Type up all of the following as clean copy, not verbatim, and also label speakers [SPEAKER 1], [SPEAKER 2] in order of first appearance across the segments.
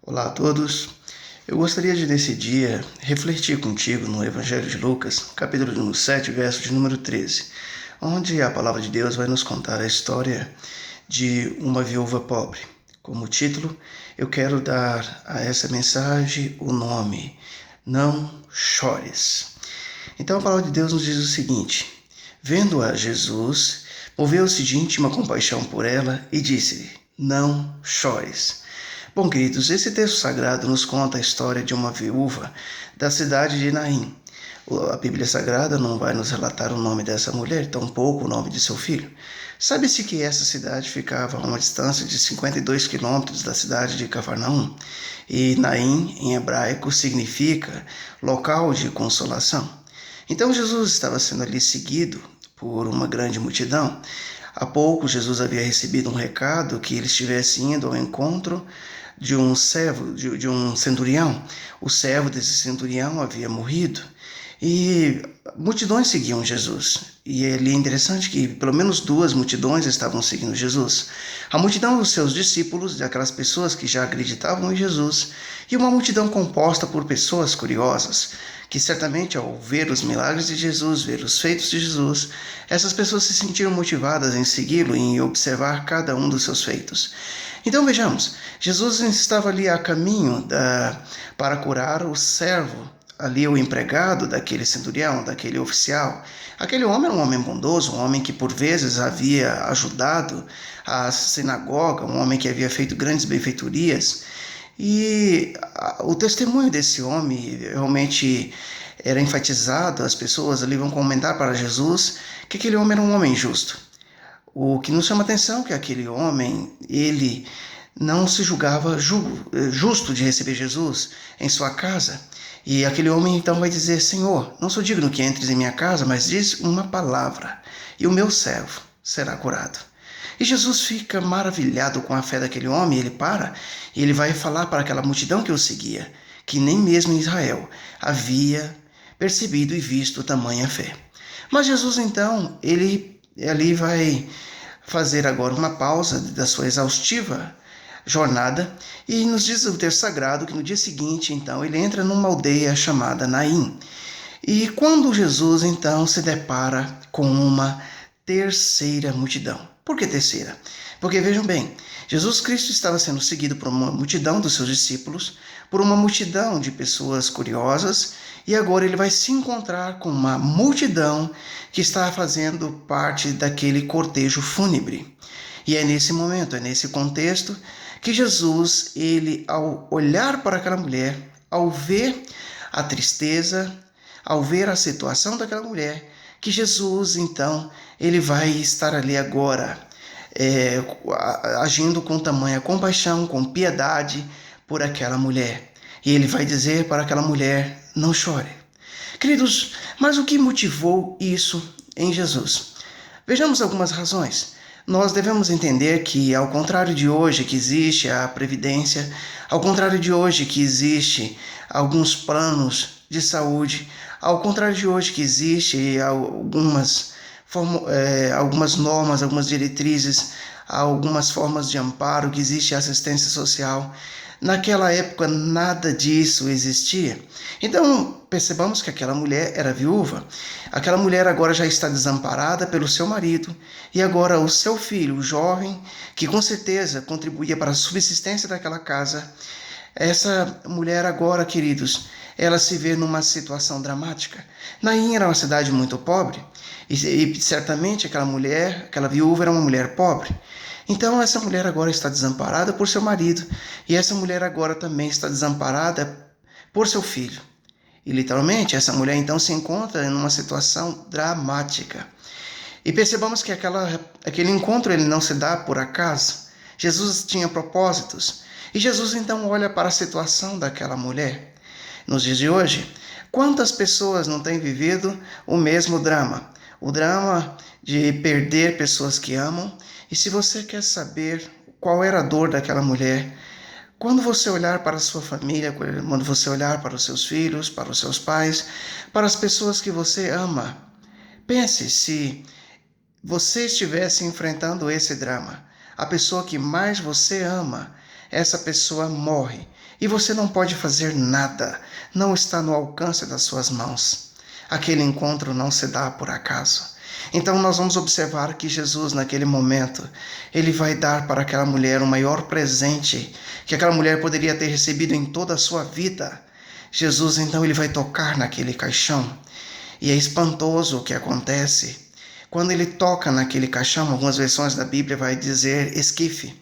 [SPEAKER 1] Olá a todos. Eu gostaria de, nesse dia, refletir contigo no Evangelho de Lucas, capítulo número 7, verso de número 13, onde a palavra de Deus vai nos contar a história de uma viúva pobre. Como título, eu quero dar a essa mensagem o nome: Não chores. Então a palavra de Deus nos diz o seguinte: Vendo-a Jesus, moveu-se de íntima compaixão por ela e disse-lhe: Não chores. Bom, queridos, esse texto sagrado nos conta a história de uma viúva da cidade de Naim. A Bíblia Sagrada não vai nos relatar o nome dessa mulher, tampouco o nome de seu filho. Sabe-se que essa cidade ficava a uma distância de 52 quilômetros da cidade de Cafarnaum, e Naim, em hebraico, significa local de consolação. Então Jesus estava sendo ali seguido por uma grande multidão. Há pouco Jesus havia recebido um recado que ele estivesse indo ao encontro de um servo, de um centurião. O servo desse centurião havia morrido e multidões seguiam Jesus. E é interessante que pelo menos duas multidões estavam seguindo Jesus. A multidão dos seus discípulos, daquelas pessoas que já acreditavam em Jesus, e uma multidão composta por pessoas curiosas, que certamente ao ver os milagres de Jesus, ver os feitos de Jesus, essas pessoas se sentiram motivadas em segui-lo e em observar cada um dos seus feitos. Então vejamos, Jesus estava ali a caminho para curar o servo, ali o empregado daquele centurião, daquele oficial. Aquele homem era um homem bondoso, um homem que por vezes havia ajudado a sinagoga, um homem que havia feito grandes benfeitorias. E o testemunho desse homem realmente era enfatizado, as pessoas ali vão comentar para Jesus que aquele homem era um homem justo. O que nos chama a atenção é que aquele homem, ele não se julgava justo de receber Jesus em sua casa. E aquele homem então vai dizer: Senhor, não sou digno que entres em minha casa, mas diz uma palavra e o meu servo será curado. E Jesus fica maravilhado com a fé daquele homem, ele para e ele vai falar para aquela multidão que o seguia, que nem mesmo em Israel havia percebido e visto tamanha fé. Mas Jesus então, ele ali vai fazer agora uma pausa da sua exaustiva jornada e nos diz o texto sagrado que no dia seguinte, então, ele entra numa aldeia chamada Naim. E quando Jesus então se depara com uma terceira multidão. Por que terceira? Porque vejam bem, Jesus Cristo estava sendo seguido por uma multidão dos seus discípulos, por uma multidão de pessoas curiosas, e agora ele vai se encontrar com uma multidão que está fazendo parte daquele cortejo fúnebre. E é nesse momento, é nesse contexto, que Jesus, ele ao olhar para aquela mulher, ao ver a tristeza, ao ver a situação daquela mulher, que Jesus, então, ele vai estar ali agora, agindo com tamanha compaixão, com piedade por aquela mulher. E ele vai dizer para aquela mulher: não chore. Queridos, mas o que motivou isso em Jesus? Vejamos algumas razões. Nós devemos entender que, ao contrário de hoje que existe a previdência, ao contrário de hoje que existe alguns planos de saúde, ao contrário de hoje que existe algumas normas, algumas diretrizes, algumas formas de amparo, que existe assistência social, naquela época nada disso existia. Então percebamos que aquela mulher era viúva. Aquela mulher agora já está desamparada pelo seu marido, e agora o seu filho, o jovem, que com certeza contribuía para a subsistência daquela casa, essa mulher agora, queridos, ela se vê numa situação dramática. Naim era uma cidade muito pobre, e certamente aquela mulher, aquela viúva, era uma mulher pobre. Então essa mulher agora está desamparada por seu marido, e essa mulher agora também está desamparada por seu filho. E literalmente essa mulher então se encontra em uma situação dramática. E percebamos que aquele encontro ele não se dá por acaso. Jesus tinha propósitos. E Jesus então olha para a situação daquela mulher. Nos dias de hoje, quantas pessoas não têm vivido o mesmo drama? O drama de perder pessoas que amam. E se você quer saber qual era a dor daquela mulher, quando você olhar para a sua família, quando você olhar para os seus filhos, para os seus pais, para as pessoas que você ama, pense se você estivesse enfrentando esse drama. A pessoa que mais você ama essa pessoa morre e você não pode fazer nada, não está no alcance das suas mãos. Aquele encontro não se dá por acaso. Então nós vamos observar que Jesus, naquele momento, ele vai dar para aquela mulher o maior presente que aquela mulher poderia ter recebido em toda a sua vida. Jesus, então, ele vai tocar naquele caixão. E é espantoso o que acontece. Quando ele toca naquele caixão, algumas versões da Bíblia vai dizer esquife.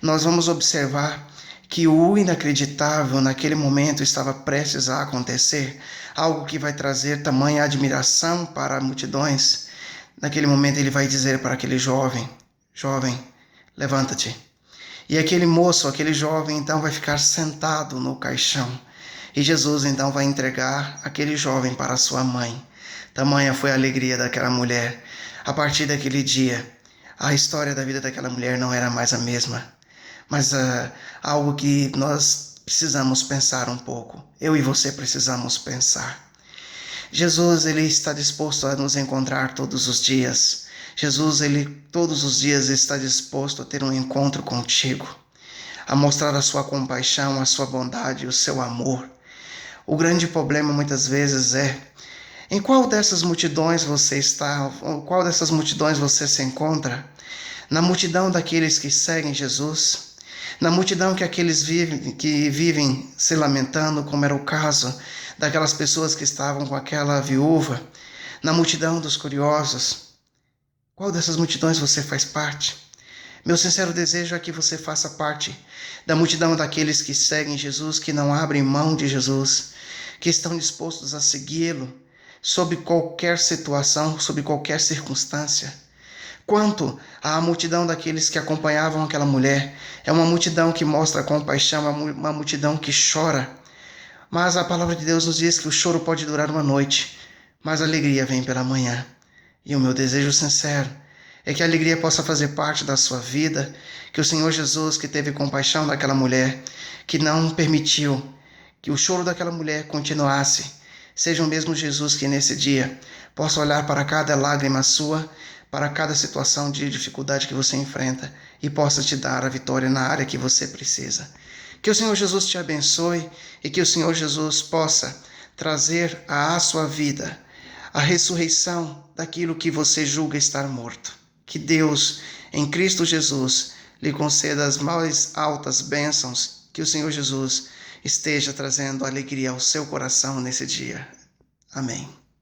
[SPEAKER 1] Nós vamos observar que o inacreditável naquele momento estava prestes a acontecer, algo que vai trazer tamanha admiração para multidões. Naquele momento ele vai dizer para aquele jovem, levanta-te. E aquele moço, aquele jovem, então vai ficar sentado no caixão. E Jesus então vai entregar aquele jovem para sua mãe. Tamanha foi a alegria daquela mulher. A partir daquele dia, a história da vida daquela mulher não era mais a mesma. Mas algo que nós precisamos pensar um pouco. Eu e você precisamos pensar. Jesus, ele está disposto a nos encontrar todos os dias. Jesus, ele todos os dias está disposto a ter um encontro contigo, a mostrar a sua compaixão, a sua bondade, o seu amor. O grande problema muitas vezes é em qual dessas multidões você está, qual dessas multidões você se encontra? Na multidão daqueles que seguem Jesus? Na multidão que vivem se lamentando, como era o caso daquelas pessoas que estavam com aquela viúva? Na multidão dos curiosos? Qual dessas multidões você faz parte? Meu sincero desejo é que você faça parte da multidão daqueles que seguem Jesus, que não abrem mão de Jesus, que estão dispostos a segui-lo sob qualquer situação, sob qualquer circunstância. Quanto à multidão daqueles que acompanhavam aquela mulher, é uma multidão que mostra compaixão, uma multidão que chora. Mas a palavra de Deus nos diz que o choro pode durar uma noite, mas a alegria vem pela manhã. E o meu desejo sincero é que a alegria possa fazer parte da sua vida, que o Senhor Jesus, que teve compaixão daquela mulher, que não permitiu que o choro daquela mulher continuasse, seja o mesmo Jesus que nesse dia possa olhar para cada lágrima sua, para cada situação de dificuldade que você enfrenta e possa te dar a vitória na área que você precisa. Que o Senhor Jesus te abençoe e que o Senhor Jesus possa trazer à sua vida a ressurreição daquilo que você julga estar morto. Que Deus, em Cristo Jesus, lhe conceda as mais altas bênçãos, que o Senhor Jesus esteja trazendo alegria ao seu coração nesse dia. Amém.